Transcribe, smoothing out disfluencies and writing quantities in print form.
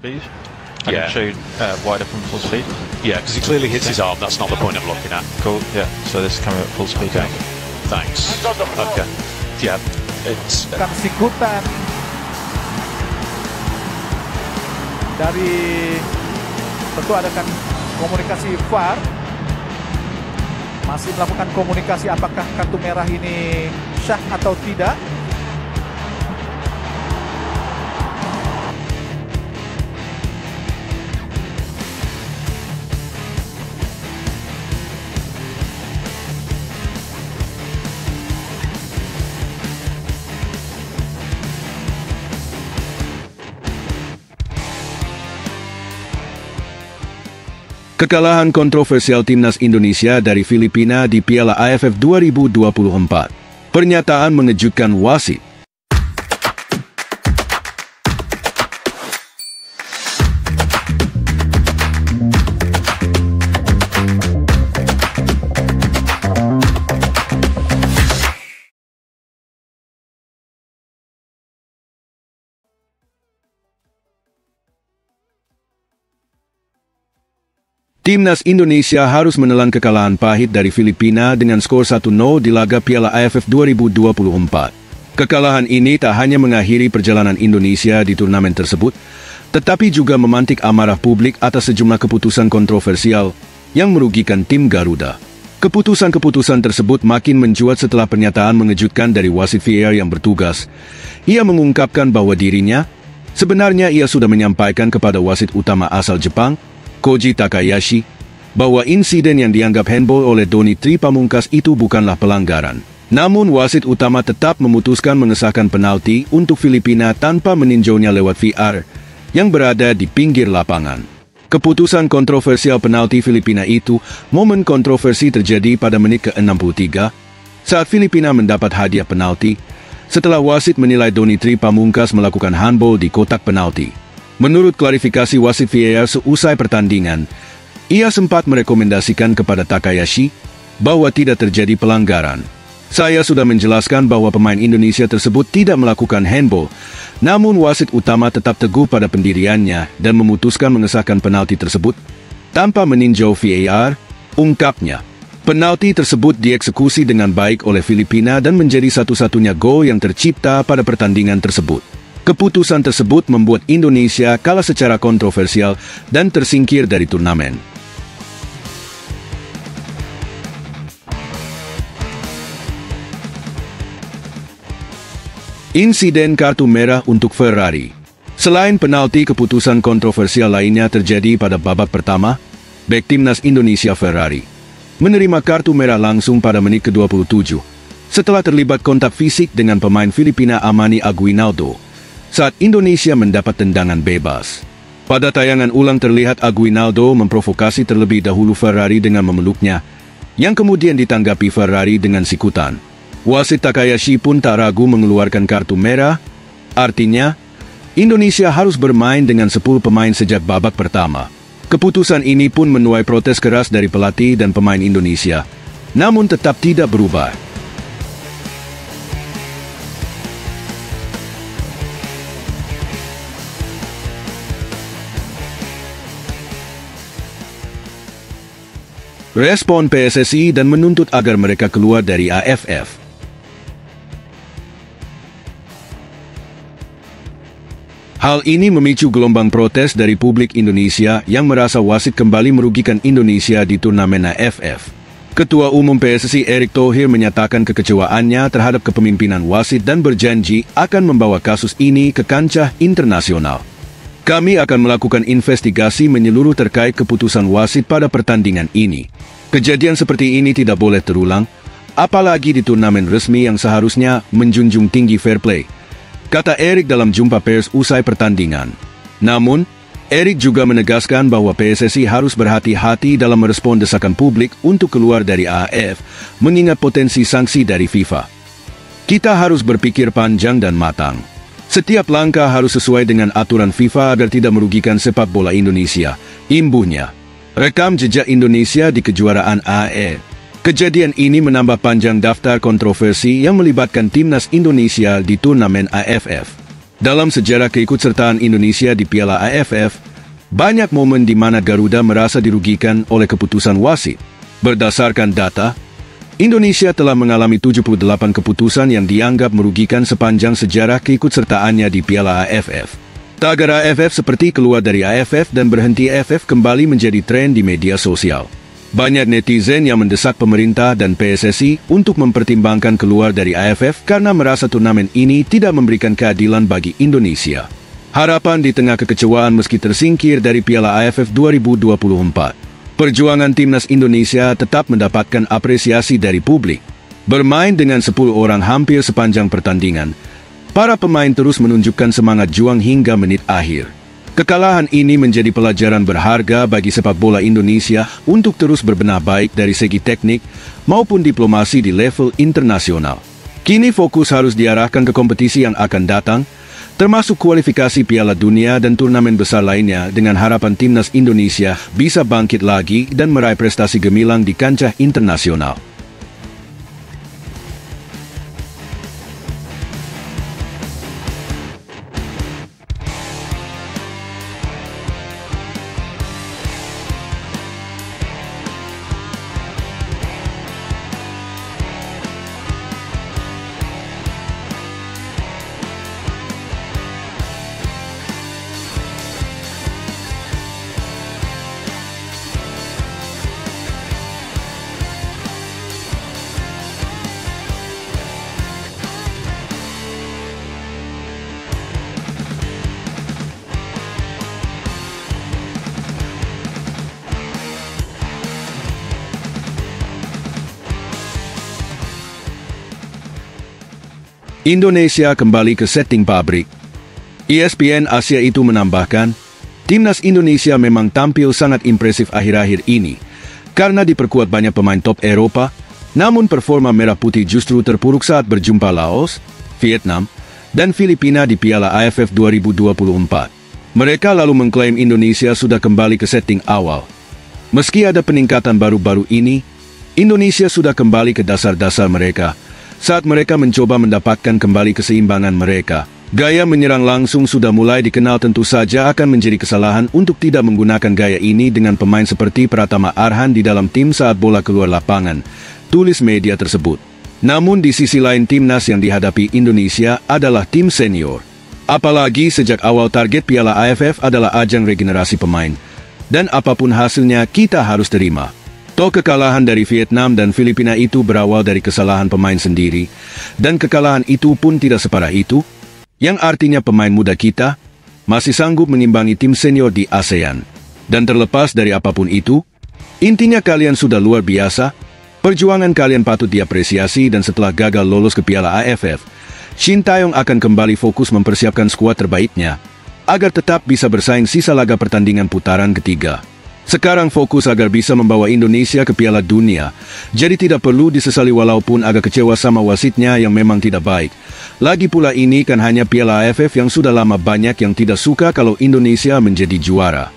speed. I Yeah. can show you wider from full speed. Yeah, because he clearly hits his arm. That's not the point I'm looking at. Cool. Yeah. So this is coming at full speed. Okay. Now. Thanks. Okay. Yeah, it's Bukan sikutan dari tentu adakan komunikasi VAR, masih melakukan komunikasi apakah kartu merah ini syah atau tidak. Kekalahan kontroversial timnas Indonesia dari Filipina di Piala AFF 2024. Pernyataan mengejutkan wasit. Timnas Indonesia harus menelan kekalahan pahit dari Filipina dengan skor 1-0 di laga Piala AFF 2024. Kekalahan ini tak hanya mengakhiri perjalanan Indonesia di turnamen tersebut, tetapi juga memantik amarah publik atas sejumlah keputusan kontroversial yang merugikan tim Garuda. Keputusan-keputusan tersebut makin mencuat setelah pernyataan mengejutkan dari wasit VAR yang bertugas. Ia mengungkapkan bahwa dirinya sebenarnya ia sudah menyampaikan kepada wasit utama asal Jepang, Koji Takayashi, bahwa insiden yang dianggap handball oleh Doni Tri Pamungkas itu bukanlah pelanggaran. Namun wasit utama tetap memutuskan mengesahkan penalti untuk Filipina tanpa meninjaunya lewat VAR yang berada di pinggir lapangan. Keputusan kontroversial penalti Filipina itu, momen kontroversi terjadi pada menit ke-63 saat Filipina mendapat hadiah penalti setelah wasit menilai Doni Tri Pamungkas melakukan handball di kotak penalti. Menurut klarifikasi wasit VAR seusai pertandingan, ia sempat merekomendasikan kepada Takayashi bahwa tidak terjadi pelanggaran. Saya sudah menjelaskan bahwa pemain Indonesia tersebut tidak melakukan handball, namun wasit utama tetap teguh pada pendiriannya dan memutuskan mengesahkan penalti tersebut tanpa meninjau VAR, ungkapnya. Penalti tersebut dieksekusi dengan baik oleh Filipina dan menjadi satu-satunya gol yang tercipta pada pertandingan tersebut. Keputusan tersebut membuat Indonesia kalah secara kontroversial dan tersingkir dari turnamen. Insiden kartu merah untuk Ferrari. Selain penalti, keputusan kontroversial lainnya terjadi pada babak pertama. Bek timnas Indonesia Ferrari menerima kartu merah langsung pada menit ke-27 setelah terlibat kontak fisik dengan pemain Filipina Amani Aguinaldo saat Indonesia mendapat tendangan bebas. Pada tayangan ulang terlihat Aguinaldo memprovokasi terlebih dahulu Ferrari dengan memeluknya, yang kemudian ditanggapi Ferrari dengan sikutan. Wasit Takayashi pun tak ragu mengeluarkan kartu merah, artinya Indonesia harus bermain dengan 10 pemain sejak babak pertama. Keputusan ini pun menuai protes keras dari pelatih dan pemain Indonesia, namun tetap tidak berubah. Respon PSSI dan menuntut agar mereka keluar dari AFF. Hal ini memicu gelombang protes dari publik Indonesia yang merasa wasit kembali merugikan Indonesia di turnamen AFF. Ketua Umum PSSI Erick Thohir menyatakan kekecewaannya terhadap kepemimpinan wasit dan berjanji akan membawa kasus ini ke kancah internasional. Kami akan melakukan investigasi menyeluruh terkait keputusan wasit pada pertandingan ini. Kejadian seperti ini tidak boleh terulang, apalagi di turnamen resmi yang seharusnya menjunjung tinggi fair play, kata Erick dalam jumpa pers usai pertandingan. Namun, Erick juga menegaskan bahwa PSSI harus berhati-hati dalam merespon desakan publik untuk keluar dari AFF, mengingat potensi sanksi dari FIFA. Kita harus berpikir panjang dan matang. Setiap langkah harus sesuai dengan aturan FIFA agar tidak merugikan sepak bola Indonesia, imbuhnya. Rekam jejak Indonesia di kejuaraan AFF. Kejadian ini menambah panjang daftar kontroversi yang melibatkan timnas Indonesia di turnamen AFF. Dalam sejarah keikutsertaan Indonesia di Piala AFF, banyak momen di mana Garuda merasa dirugikan oleh keputusan wasit. Berdasarkan data, Indonesia telah mengalami 78 keputusan yang dianggap merugikan sepanjang sejarah keikutsertaannya di Piala AFF. Tagar AFF seperti keluar dari AFF dan berhenti AFF kembali menjadi tren di media sosial. Banyak netizen yang mendesak pemerintah dan PSSI untuk mempertimbangkan keluar dari AFF karena merasa turnamen ini tidak memberikan keadilan bagi Indonesia. Harapan di tengah kekecewaan meski tersingkir dari Piala AFF 2024. Perjuangan timnas Indonesia tetap mendapatkan apresiasi dari publik. Bermain dengan 10 orang hampir sepanjang pertandingan, para pemain terus menunjukkan semangat juang hingga menit akhir. Kekalahan ini menjadi pelajaran berharga bagi sepak bola Indonesia untuk terus berbenah baik dari segi teknik maupun diplomasi di level internasional. Kini fokus harus diarahkan ke kompetisi yang akan datang, termasuk kualifikasi Piala Dunia dan turnamen besar lainnya dengan harapan timnas Indonesia bisa bangkit lagi dan meraih prestasi gemilang di kancah internasional. Indonesia kembali ke setting pabrik. ESPN Asia itu menambahkan, timnas Indonesia memang tampil sangat impresif akhir-akhir ini karena diperkuat banyak pemain top Eropa, namun performa merah putih justru terpuruk saat berjumpa Laos, Vietnam, dan Filipina di Piala AFF 2024. Mereka lalu mengklaim Indonesia sudah kembali ke setting awal. Meski ada peningkatan baru-baru ini, Indonesia sudah kembali ke dasar-dasar mereka saat mereka mencoba mendapatkan kembali keseimbangan mereka. Gaya menyerang langsung sudah mulai dikenal, tentu saja akan menjadi kesalahan untuk tidak menggunakan gaya ini dengan pemain seperti Pratama Arhan di dalam tim saat bola keluar lapangan, tulis media tersebut. Namun di sisi lain timnas yang dihadapi Indonesia adalah tim senior. Apalagi sejak awal target Piala AFF adalah ajang regenerasi pemain. Dan apapun hasilnya kita harus terima. Toh kekalahan dari Vietnam dan Filipina itu berawal dari kesalahan pemain sendiri, dan kekalahan itu pun tidak separah itu, yang artinya pemain muda kita masih sanggup mengimbangi tim senior di ASEAN. Dan terlepas dari apapun itu, intinya kalian sudah luar biasa, perjuangan kalian patut diapresiasi dan setelah gagal lolos ke Piala AFF, Shin Taeyong akan kembali fokus mempersiapkan skuad terbaiknya, agar tetap bisa bersaing sisa laga pertandingan putaran ketiga. Sekarang fokus agar bisa membawa Indonesia ke Piala Dunia, jadi tidak perlu disesali walaupun agak kecewa sama wasitnya yang memang tidak baik. Lagi pula ini kan hanya Piala AFF yang sudah lama banyak yang tidak suka kalau Indonesia menjadi juara.